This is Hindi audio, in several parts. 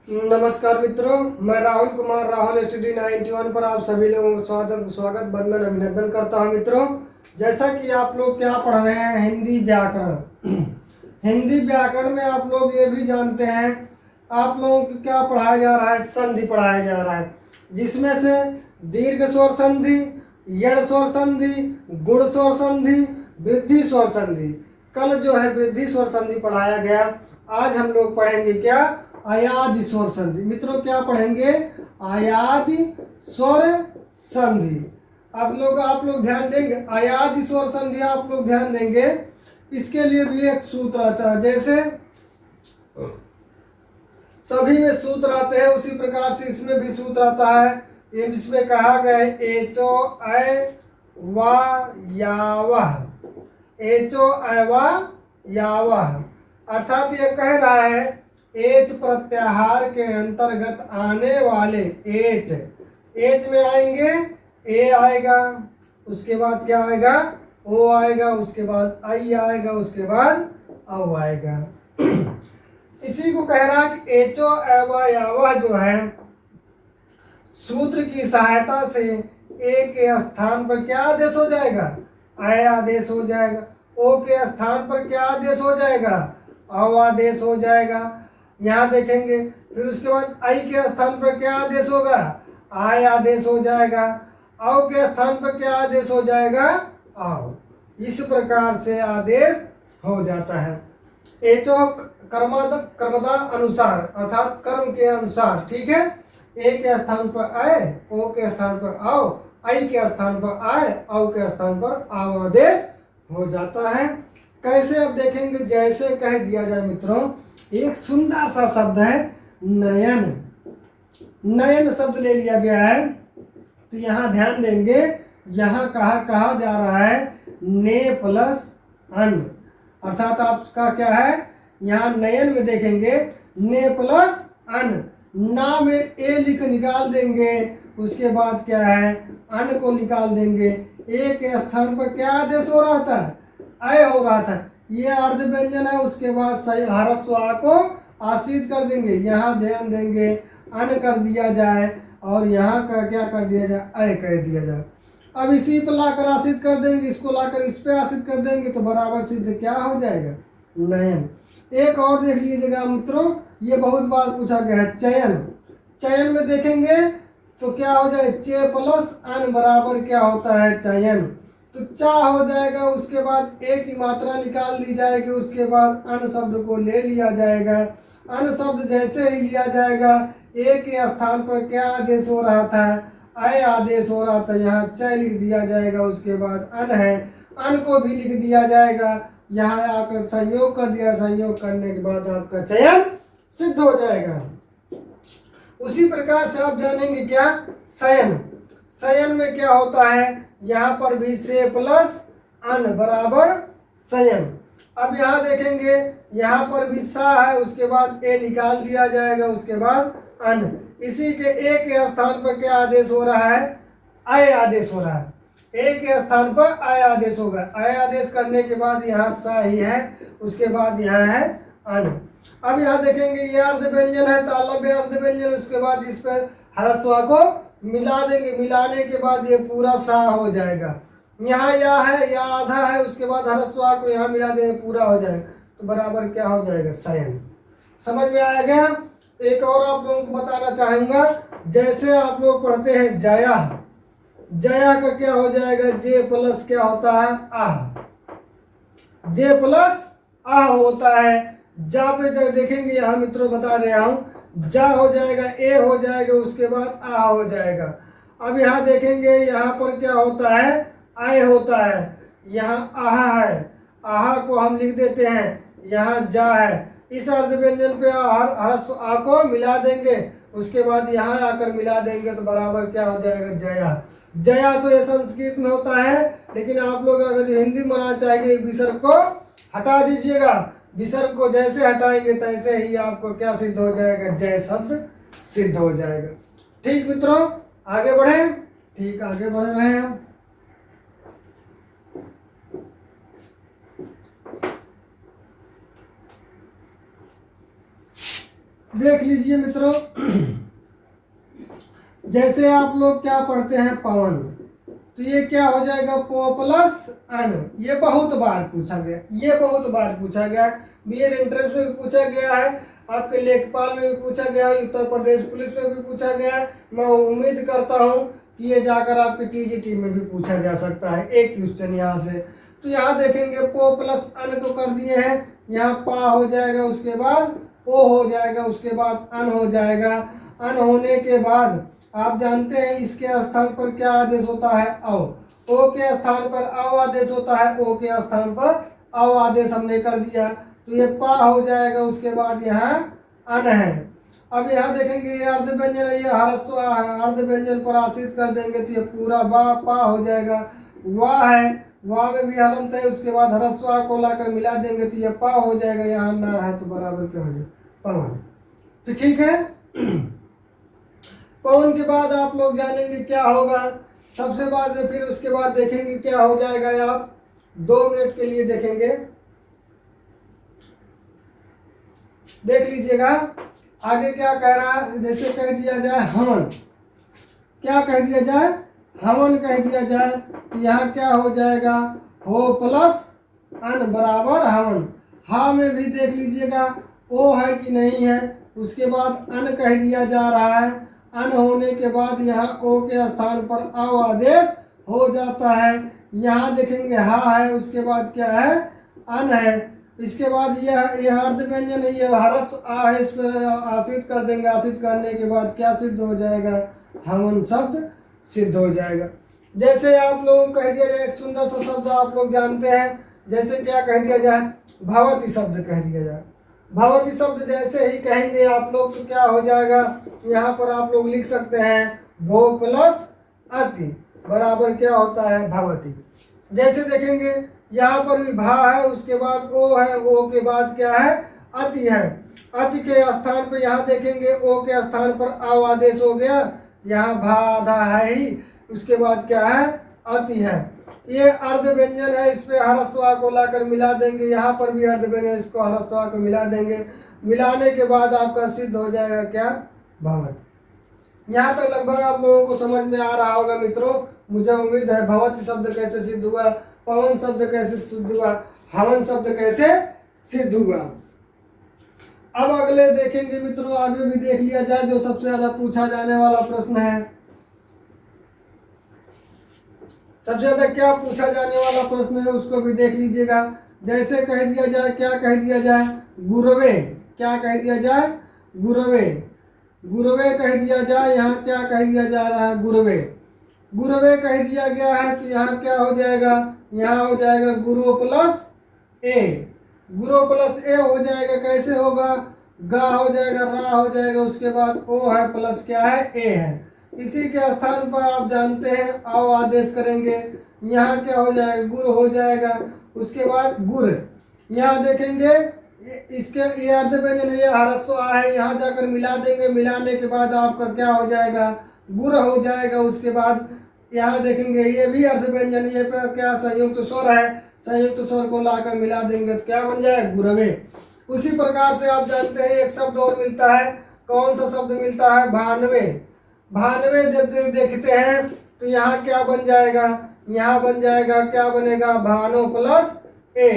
नमस्कार मित्रों, मैं राहुल कुमार राहुल स्टडी 91 पर आप सभी लोगों का स्वागत वंदन अभिनंदन करता हूं। मित्रों, जैसा कि आप लोग क्या पढ़ रहे हैं, हिंदी व्याकरण। हिंदी व्याकरण में आप लोग ये भी जानते हैं, आप लोगों को क्या पढ़ाया जा रहा है, संधि पढ़ाया जा रहा है, जिसमें से दीर्घ स्वर संधि, यड़ स्वर संधि, गुण स्वर संधि, वृद्धि स्वर संधि। कल जो है वृद्धि स्वर संधि पढ़ाया गया। आज हम लोग पढ़ेंगे क्या, अयादि स्वर संधि। मित्रों क्या पढ़ेंगे, अयादि स्वर संधि। आप लोग ध्यान देंगे, अयादि स्वर संधि आप लोग ध्यान देंगे, इसके लिए भी एक सूत्र आता है। जैसे सभी में सूत्र आते हैं उसी प्रकार से इसमें भी सूत्र आता है। इसमें कहा गया है एचो अ वा यावह, एचो अ वा यावह, अर्थात ये कह रहा है एच प्रत्याहार के अंतर्गत आने वाले एच में आएंगे, ए आएगा, उसके बाद क्या आएगा, ओ आएगा, उसके बाद आई आएगा, उसके बाद औ आएगा। इसी को कह रहा है कि एचो एवा यावा जो है सूत्र की सहायता से ए के स्थान पर क्या आदेश हो जाएगा, आय आदेश हो जाएगा। ओ के स्थान पर क्या आदेश हो जाएगा, औ आदेश हो जाएगा। यहाँ देखेंगे, फिर उसके बाद आई के स्थान पर क्या आदेश होगा, आय आदेश हो जाएगा। औ के स्थान पर क्या आदेश हो जाएगा, आओ। इस प्रकार से आदेश हो जाता है। एचो कर्मदा अनुसार, अर्थात कर्म के अनुसार, ठीक है। ए के स्थान पर आए, ओ के स्थान पर आओ, आई के स्थान पर आए, औ के स्थान पर आओ आदेश हो जाता है। कैसे अब देखेंगे, जैसे कह दिया जाए मित्रों, एक सुंदर सा शब्द है नयन। नयन शब्द ले लिया गया है, तो यहाँ ध्यान देंगे, यहाँ कहा जा रहा है ने प्लस अन, अर्थात आपका क्या है, यहाँ नयन में देखेंगे ने प्लस अन, ना में ए लिख निकाल देंगे, उसके बाद क्या है अन को निकाल देंगे। ए के स्थान पर क्या आदेश हो रहा था, अय हो रहा था, ये अर्ध व्यंजन है, उसके बाद सही ह्रस्व आ को आश्रित कर देंगे। यहाँ ध्यान देंगे अन कर दिया जाए और यहाँ का क्या कर दिया जाए, अय कर दिया जाए। अब इसी पर लाकर आश्रित कर देंगे, इसको लाकर इस पे आश्रित कर देंगे, तो बराबर सिद्ध क्या हो जाएगा, नयन। एक और देख लीजिएगा मित्रों, ये बहुत बार पूछा गया है चयन। चयन में देखेंगे तो क्या हो जाए, चे प्लस अन बराबर क्या होता है, चयन। तो चा हो जाएगा, उसके बाद ए की मात्रा निकाल ली जाएगी, उसके बाद अन शब्द को ले लिया जाएगा। अन शब्द जैसे ही लिया जाएगा, ए के स्थान पर क्या आदेश हो रहा था, अय आदेश हो रहा था, यहाँ च लिख दिया जाएगा, उसके बाद अन है, अन को भी लिख दिया जाएगा। यहाँ आकर संयोग कर दिया, संयोग करने के बाद आपका चयन सिद्ध हो जाएगा। उसी प्रकार से आप जानेंगे क्या, शयन। शयन में क्या होता है, यहाँ पर भी से प्लस अन बराबर शयन। अब यहाँ देखेंगे, यहाँ पर भी सा है, उसके बाद ए निकाल दिया जाएगा, उसके बाद अन। इसी के ए के स्थान पर क्या आदेश हो रहा है, अय आदेश हो रहा है। ए के स्थान पर अय आदेश होगा, अय आदेश करने के बाद यहाँ सा ही है, उसके बाद यहाँ है अन। अब यहाँ देखेंगे ये अर्ध व्यंजन है, तालव्य अर्ध व्यंजन, उसके बाद इस पर ह्रस्व को मिला देंगे, मिलाने के बाद ये पूरा सा हो जाएगा। यहाँ या है, या आधा है, उसके बाद ह्रस्व को यहाँ मिला देंगे, पूरा हो जाएगा, तो बराबर क्या हो जाएगा, शयन। समझ में आ गया। एक और आप लोगों को बताना चाहूंगा, जैसे आप लोग पढ़ते हैं जया, जया का क्या हो जाएगा, जे प्लस क्या होता है, आह, जे प्लस आह होता है। जा पे जब देखेंगे, यहाँ मित्रों बता रहा हूँ, जा हो जाएगा, ए हो जाएगा, उसके बाद आ हो जाएगा। अब यहाँ देखेंगे, यहाँ पर क्या होता है, आय होता है, यहाँ आहा है, आहा को हम लिख देते हैं, यहाँ जा है। इस अर्ध व्यंजन पे ह्रस्व आ को मिला देंगे, उसके बाद यहाँ आकर मिला देंगे, तो बराबर क्या हो जाएगा, जया। जया तो ये संस्कृत में होता है, लेकिन आप लोग अगर हिंदी में बनाना चाहेंगे, विसर्ग को हटा दीजिएगा। विसर्ग को जैसे हटाएंगे तैसे ही आपको क्या सिद्ध हो जाएगा, जय शब्द सिद्ध हो जाएगा। ठीक मित्रों, आगे बढ़े। ठीक, आगे बढ़ रहे हैं हम। देख लीजिए मित्रों, जैसे आप लोग क्या पढ़ते हैं पवन, तो ये क्या हो जाएगा पो प्लस अन। ये बहुत बार पूछा गया, ये बहुत बार पूछा गया, बीएड एंट्रेंस में भी पूछा गया है, आपके लेखपाल में भी पूछा गया है, उत्तर प्रदेश पुलिस में भी पूछा गया है। मैं उम्मीद करता हूँ कि ये जाकर आपके टीजीटी में भी पूछा जा सकता है एक क्वेश्चन यहाँ से। तो यहाँ देखेंगे पो प्लस अन को कर दिए हैं, यहाँ पा हो जाएगा, उसके बाद ओ हो जाएगा, उसके बाद अन हो जाएगा। अन होने के बाद आप जानते हैं इसके स्थान पर क्या आदेश होता है औ। ओ के स्थान पर औ आदेश होता है, ओ के स्थान पर औ आदेश हमने कर दिया, तो ये पा हो जाएगा, उसके बाद यहाँ अन है। अब यहाँ देखेंगे ये अर्ध व्यंजन है, ये ह्रस्व अर्ध व्यंजन पर आश्रित कर देंगे तो ये पूरा बा पा हो जाएगा। वाह है, वाह में भी हलंत है, उसके बाद ह्रस्व को लाकर मिला देंगे तो ये पा हो जाएगा, यहाँ ना है तो बराबर क्या हो जाएगा पवन। तो ठीक है, पवन के बाद आप लोग जानेंगे क्या होगा सबसे बाद, फिर उसके बाद देखेंगे क्या हो जाएगा। आप 2 मिनट के लिए देखेंगे, देख लीजिएगा आगे क्या कह रहा है। जैसे कह दिया जाए हवन, क्या कह दिया जाए हवन कह दिया जाए, तो यहाँ क्या हो जाएगा हो प्लस अन बराबर हवन। हा में भी देख लीजिएगा ओ है कि नहीं है, उसके बाद अन कह दिया जा रहा है। अन होने के बाद यहाँ ओ के स्थान पर औ आदेश हो जाता है। यहाँ देखेंगे हा है, उसके बाद क्या है अन है, इसके बाद यह अर्ध व्यंजन है, ये ह्रस्व आ है, इस पर आश्रित कर देंगे। आश्रित करने के बाद क्या सिद्ध हो जाएगा हवन शब्द सिद्ध हो जाएगा। जैसे आप लोगों को कह दिया जाए एक सुंदर सा शब्द आप लोग जानते हैं, जैसे क्या कह दिया जाए भवती शब्द कह दिया जाए। भवती शब्द जैसे ही कहेंगे आप लोग तो क्या हो जाएगा, यहाँ पर आप लोग लिख सकते हैं भो प्लस अति बराबर क्या होता है भवती। जैसे देखेंगे यहाँ पर भी भा है, उसके बाद ओ है, ओ के बाद क्या है अति है। अति के स्थान पर यहाँ देखेंगे ओ के स्थान पर औ आदेश हो गया, यहाँ भा आधा है ही, उसके बाद क्या है अति है। ये अर्ध व्यंजन है, इस पे ह्रस्व को लाकर मिला देंगे, यहाँ पर भी अर्ध व्यंजन, इसको ह्रस्व को मिला देंगे। मिलाने के बाद आपका सिद्ध हो जाएगा क्या भवत। यहाँ तक लगभग आप लोगों को समझ में आ रहा होगा मित्रों, मुझे उम्मीद है। भवत शब्द कैसे सिद्ध हुआ, पवन शब्द कैसे सिद्ध हुआ, हवन शब्द कैसे सिद्ध हुआ। अब अगले देखेंगे मित्रों, आगे भी देख लिया जाए जो सबसे ज्यादा पूछा जाने वाला प्रश्न है। सबसे ज्यादा क्या पूछा जाने वाला प्रश्न है उसको भी देख लीजिएगा। जैसे कह दिया जाए, क्या कह दिया जाए गुरवे, क्या कह दिया जाए गुरवे, गुरवे कह दिया जाए। यहाँ क्या कह दिया जा रहा है गुरवे, गुरवे कह दिया गया है, तो यहाँ क्या हो जाएगा, यहाँ हो जाएगा गुरु प्लस ए, गुरु प्लस ए हो जाएगा। कैसे होगा, गा हो जाएगा, रा हो जाएगा, उसके बाद ओ है प्लस क्या है ए है। इसी के स्थान पर आप जानते हैं आओ आदेश करेंगे, यहाँ क्या हो जाएगा गुर हो जाएगा, उसके बाद गुर। यहाँ देखेंगे इसके ये अर्ध व्यंजन ये ह्रस्व आ है, यहाँ जाकर मिला देंगे, मिलाने के बाद आपका क्या हो जाएगा गुर हो जाएगा। उसके बाद यहाँ देखेंगे ये भी अर्ध व्यंजन, ये पर क्या संयुक्त स्वर है, संयुक्त स्वर को लाकर मिला देंगे तो क्या बन जाए गुरवे। उसी प्रकार से आप जानते हैं एक शब्द और मिलता है, कौन सा शब्द मिलता है भानवे। भानवे जब देखते हैं तो यहाँ क्या बन जाएगा, यहाँ बन जाएगा क्या बनेगा भानो प्लस ए।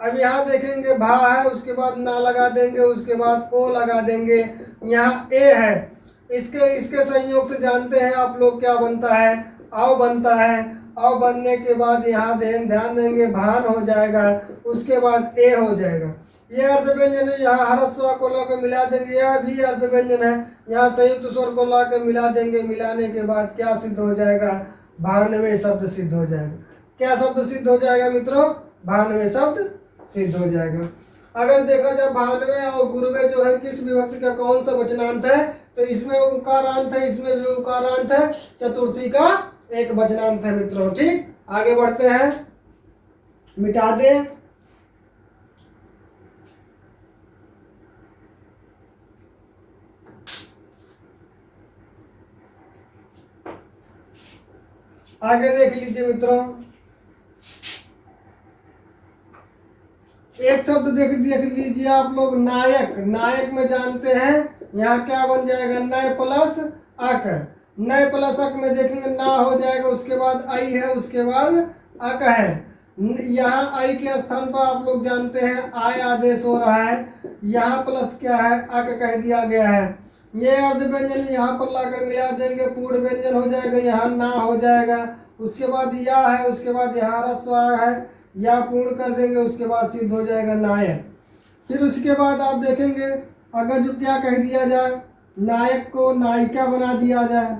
अब यहाँ देखेंगे भा है, उसके बाद ना लगा देंगे, उसके बाद ओ लगा देंगे, यहाँ ए है। इसके संयोग से जानते हैं आप लोग क्या बनता है आओ बनता है। आओ बनने के बाद यहाँ ध्यान देंगे भान हो जाएगा, उसके बाद ए हो जाएगा। ये अर्ध व्यंजन है, यहाँ ह्रस्व को लाकर मिला देंगे, यह भी अर्ध व्यंजन है, यहाँ संयुक्त स्वर को लाकर मिला देंगे। मिलाने के बाद क्या सिद्ध हो जाएगा भानवे शब्द सिद्ध हो जाएगा। क्या शब्द सिद्ध हो जाएगा मित्रों, भानवे शब्द सिद्ध हो जाएगा। अगर देखा जाए भानवे और गुरवे जो है किस विभक्ति का कौन सा वचनांत है, तो इसमें उकारांत है, इसमें भी उकारांत है, चतुर्थी का एक वचनांत है मित्रों। ठीक, आगे बढ़ते हैं, मिटा दें। आगे देख लीजिए मित्रों, एक शब्द देख लीजिए आप लोग नायक। नायक में जानते हैं यहाँ क्या बन जाएगा, नय प्लस अक। नय प्लस अक में देखेंगे ना हो जाएगा, उसके बाद आई है, उसके बाद अक है। यहाँ आई के स्थान पर आप लोग जानते हैं आय आदेश हो रहा है, यहाँ प्लस क्या है, अक कह दिया गया है। ये अर्ध व्यंजन यहाँ पर लाकर मिला देंगे, पूर्ण व्यंजन हो जाएगा, यहाँ ना हो जाएगा, उसके बाद या है, उसके बाद यहाँ रस्व है, या पूर्ण कर देंगे, उसके बाद सिद्ध हो जाएगा नायक। फिर उसके बाद आप देखेंगे अगर जो क्या कह दिया जाए, नायक को नायिका बना दिया जाए,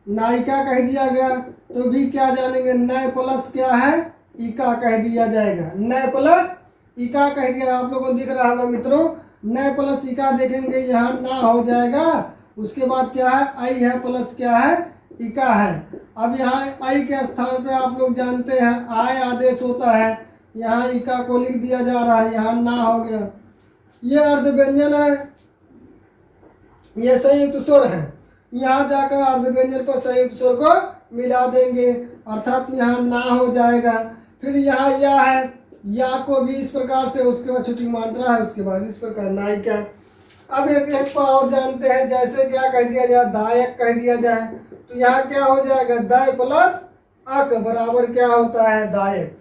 नायिका कह दिया गया तो भी क्या जानेंगे, नय प्लस क्या है, इका कह दिया जाएगा। नय प्लस इका कह दिया, आप लोगों को दिख रहा होगा मित्रों, नय प्लस इका देखेंगे, यहाँ ना हो जाएगा, उसके बाद क्या है, आई है, प्लस क्या है, इका है। अब यहाँ आई के स्थान पे आप लोग जानते हैं आय आदेश होता है, यहाँ इका को लिख दिया जा रहा है, यहाँ ना हो गया। ये अर्ध व्यंजन है, ये संयुक्त स्वर है, यहाँ जाकर अर्ध व्यंजन पर संयुक्त स्वर को मिला देंगे, अर्थात यहाँ ना हो जाएगा। फिर यहाँ या है, या को भी इस प्रकार से, उसके बाद छुट्टी मात्रा है, उसके बाद इस प्रकार नायिका। अब एक और जानते हैं, जैसे क्या कह दिया जाए, दायक कह दिया जाए, तो यहाँ क्या हो जाएगा, दय प्लस अक बराबर क्या होता है, दायक।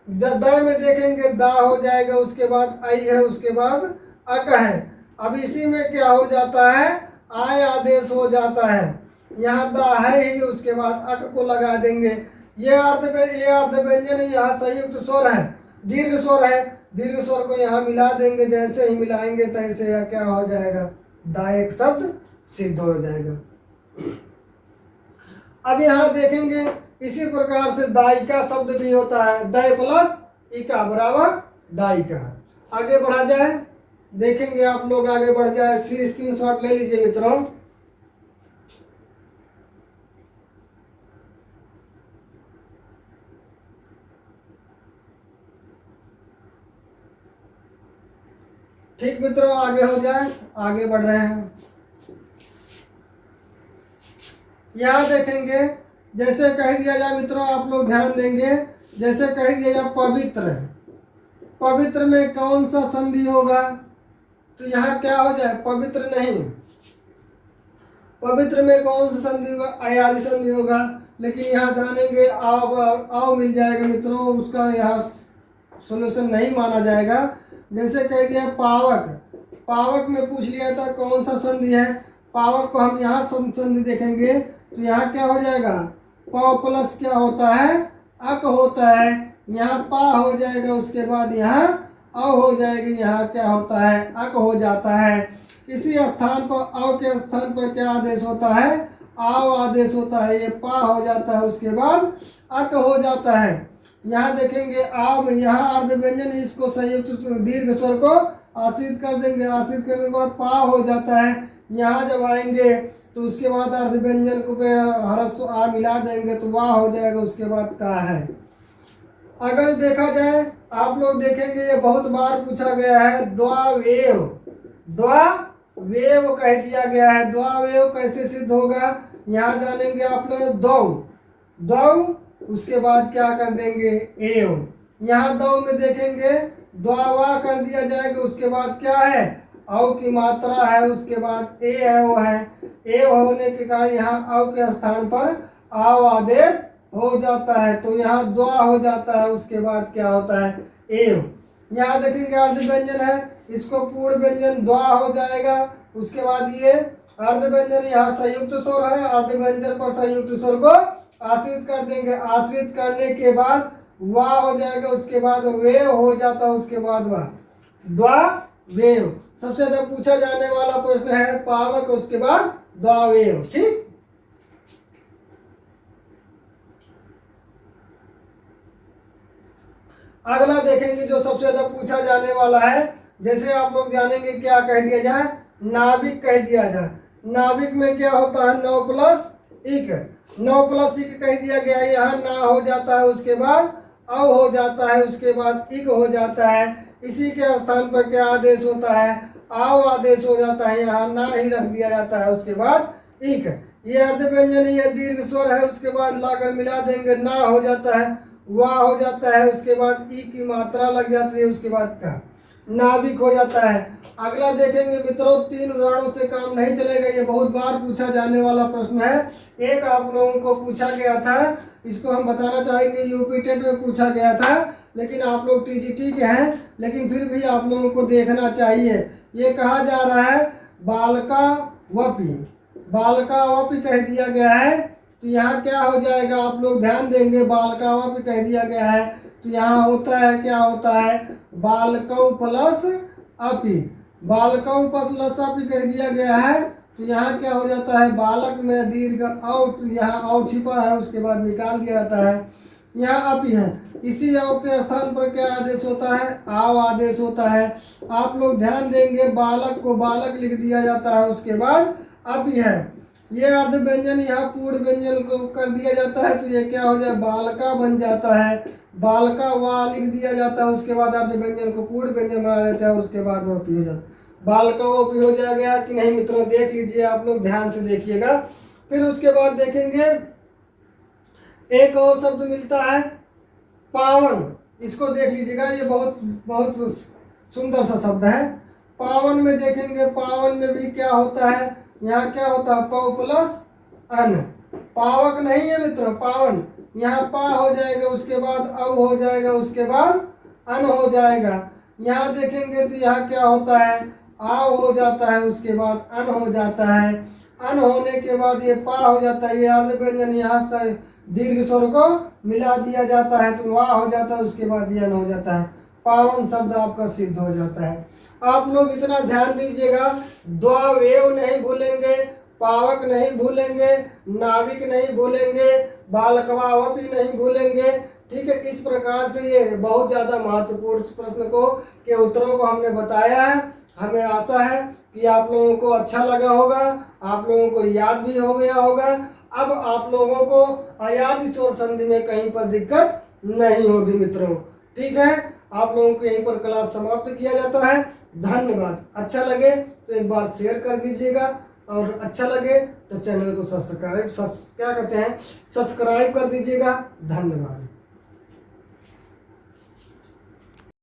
दय में देखेंगे दा हो जाएगा, उसके बाद आई है, उसके बाद अक है। अब इसी में क्या हो जाता है, आय आदेश हो जाता है, यहाँ दा है ही, उसके बाद अक को लगा देंगे। ये अर्ध व्यंजन यहाँ संयुक्त स्वर है, दीर्घ स्वर है, दीर्घ स्वर को यहाँ मिला देंगे, जैसे ही मिलाएंगे तैसे यह क्या हो जाएगा, दायक शब्द सिद्ध हो जाएगा। अब यहाँ देखेंगे इसी प्रकार से दायिका शब्द भी होता है, दय प्लस इका बराबर दायिका। आगे बढ़ा जाए, देखेंगे आप लोग, आगे बढ़ जाए, फिर स्क्रीनशॉट ले लीजिए मित्रों। ठीक मित्रों, आगे हो जाए, आगे बढ़ रहे हैं। यहाँ देखेंगे, जैसे कह दिया जाए मित्रों, आप लोग ध्यान देंगे, जैसे कह दिया जाए पवित्र, पवित्र में कौन सा संधि होगा, तो यहाँ क्या हो जाए, पवित्र नहीं, पवित्र में कौन सा संधि होगा, अयादि संधि होगा। लेकिन यहाँ जानेंगे आव मिल जाएगा मित्रों, उसका यहाँ सोल्यूशन नहीं माना जाएगा। जैसे कह दिया पावक, पावक में पूछ लिया था कौन सा संधि है, पावक को हम यहाँ संधि देखेंगे, तो यहाँ क्या हो जाएगा, प प्लस क्या होता है, अक होता है, यहाँ पा हो जाएगा, उसके बाद यहाँ अव हो जाएगी, यहाँ क्या होता है, अक हो जाता है। इसी स्थान पर अव के स्थान पर क्या आदेश होता है, आव आदेश होता है, ये पा हो जाता है, उसके बाद अक हो जाता है। यहाँ देखेंगे आव में यहाँ अर्ध व्यंजन, इसको संयुक्त दीर्घ स्वर को आश्रित कर देंगे, आश्रित करने के बाद पा हो जाता है। यहाँ जब आएंगे तो उसके बाद अर्ध व्यंजन को पे ह्रस्व आ मिला देंगे तो वाह हो जाएगा, उसके बाद का है। अगर देखा जाए, आप लोग देखेंगे ये बहुत बार पूछा गया है, द्वावेव, द्वावेव कह दिया गया है, द्वावेव कैसे सिद्ध होगा, यहाँ जानेंगे आप लोग, दौ दौ, उसके बाद क्या कर देंगे, एव। यहाँ दौ में देखेंगे द्वावा कर दिया जाएगा, उसके बाद क्या है, अव की मात्रा है, उसके बाद ए है, वो है एव होने के कारण यहाँ अव के स्थान पर आव आदेश हो जाता है, तो यहाँ द्वा हो जाता है, उसके बाद क्या होता है, एव। यहाँ देखेंगे अर्ध व्यंजन है, इसको पूर्ण व्यंजन द्वा हो जाएगा, उसके बाद ये अर्ध व्यंजन यहाँ संयुक्त स्वर है, अर्ध व्यंजन पर संयुक्त स्वर को आश्रित कर देंगे, आश्रित करने के बाद वाह हो जाएगा, उसके बाद वेव हो जाता है, उसके बाद वाह, द्वा वेव। सबसे ज्यादा पूछा जाने वाला प्रश्न है पावक, उसके बाद द्वावेव। ठीक, अगला देखेंगे जो सबसे ज्यादा पूछा जाने वाला है, जैसे आप लोग जानेंगे क्या कह दिया जाए, नाभिक कह दिया जाए। नाभिक में क्या होता है, 9 प्लस इक, 9 प्लस इक कह दिया गया, यहाँ ना हो जाता है, उसके बाद अव हो जाता है, उसके बाद इक हो जाता है। इसी के स्थान पर क्या आदेश होता है, आव आदेश हो जाता है, यहाँ ना ही रख दिया जाता है, उसके बाद इक। ये अर्ध व्यंजन, ये दीर्घ स्वर है, उसके बाद लाकर मिला देंगे, ना हो जाता है, वाह हो जाता है, उसके बाद ई की मात्रा लग जाती है, उसके बाद का। नाभिक हो जाता है। अगला देखेंगे मित्रों, 3 उदाहरणों से काम नहीं चलेगा, ये बहुत बार पूछा जाने वाला प्रश्न है। एक आप लोगों को पूछा गया था, इसको हम बताना चाहेंगे, यूपी टेट में पूछा गया था, लेकिन आप लोग टीजीटी के हैं, लेकिन फिर भी आप लोगों को देखना चाहिए। ये कहा जा रहा है बालका वपी, बालका वपी कह दिया गया है, तो यहाँ क्या हो जाएगा, आप लोग ध्यान देंगे, बालका वपी कह दिया गया है, तो यहाँ होता है, क्या होता है, बालकौ प्लस अपी, बालकौ प्लस अपी कह दिया गया है, तो यहाँ क्या हो जाता है, बालक में दीर्घ औ, यहाँ औ छिपा है, उसके बाद निकाल दिया जाता है, यहाँ अपी है। इसी औ के स्थान पर क्या आदेश होता है, आव आदेश होता है। आप लोग ध्यान देंगे, बालक को बालक लिख दिया जाता है, उसके बाद अपी है। ये अर्ध व्यंजन यहाँ पूर्ण व्यंजन को कर दिया जाता है, तो ये क्या हो जाए, बालका बन जाता है, बालका वा लिख दिया जाता है, उसके बाद अर्ध व्यंजन को पूर्ण व्यंजन बना देता है, उसके बाद वो पी हो जाता है। बालका वो पी हो जाएगा कि नहीं मित्रों, देख लीजिए, आप लोग ध्यान से देखिएगा। फिर उसके बाद देखेंगे एक और शब्द मिलता है पावन, इसको देख लीजिएगा, ये बहुत बहुत सुंदर सा शब्द है। पावन में देखेंगे, पावन में भी क्या होता है, यहाँ क्या होता है, पौ प्लस अन, पावक नहीं है मित्रों, पावन, यहाँ पा हो जाएगा, उसके बाद अव हो जाएगा, उसके बाद अन हो जाएगा। यहाँ देखेंगे तो यहाँ क्या होता है, आव हो जाता है, उसके बाद अन हो जाता है, अन होने के बाद ये पा हो जाता है, ये अर्ध व्यंजन यहाँ से दीर्घ स्वर को मिला दिया जाता है, तो वाह हो जाता है, उसके बाद ये अन हो जाता है, पावन शब्द आपका सिद्ध हो जाता है। आप लोग इतना ध्यान दीजिएगा, द्वावेव नहीं भूलेंगे, पावक नहीं भूलेंगे, नाविक नहीं भूलेंगे, बालकवावपी नहीं भूलेंगे, ठीक है। इस प्रकार से ये बहुत ज़्यादा महत्वपूर्ण प्रश्न को के उत्तरों को हमने बताया है। हमें आशा है कि आप लोगों को अच्छा लगा होगा, आप लोगों को याद भी हो गया होगा। अब आप लोगों को अयाद स्वर संधि में कहीं पर दिक्कत नहीं होगी मित्रों, ठीक है। आप लोगों को यहीं पर क्लास समाप्त किया जाता है। धन्यवाद। अच्छा लगे तो एक बार शेयर कर दीजिएगा, और अच्छा लगे तो चैनल को सब्सक्राइब कर दीजिएगा। धन्यवाद।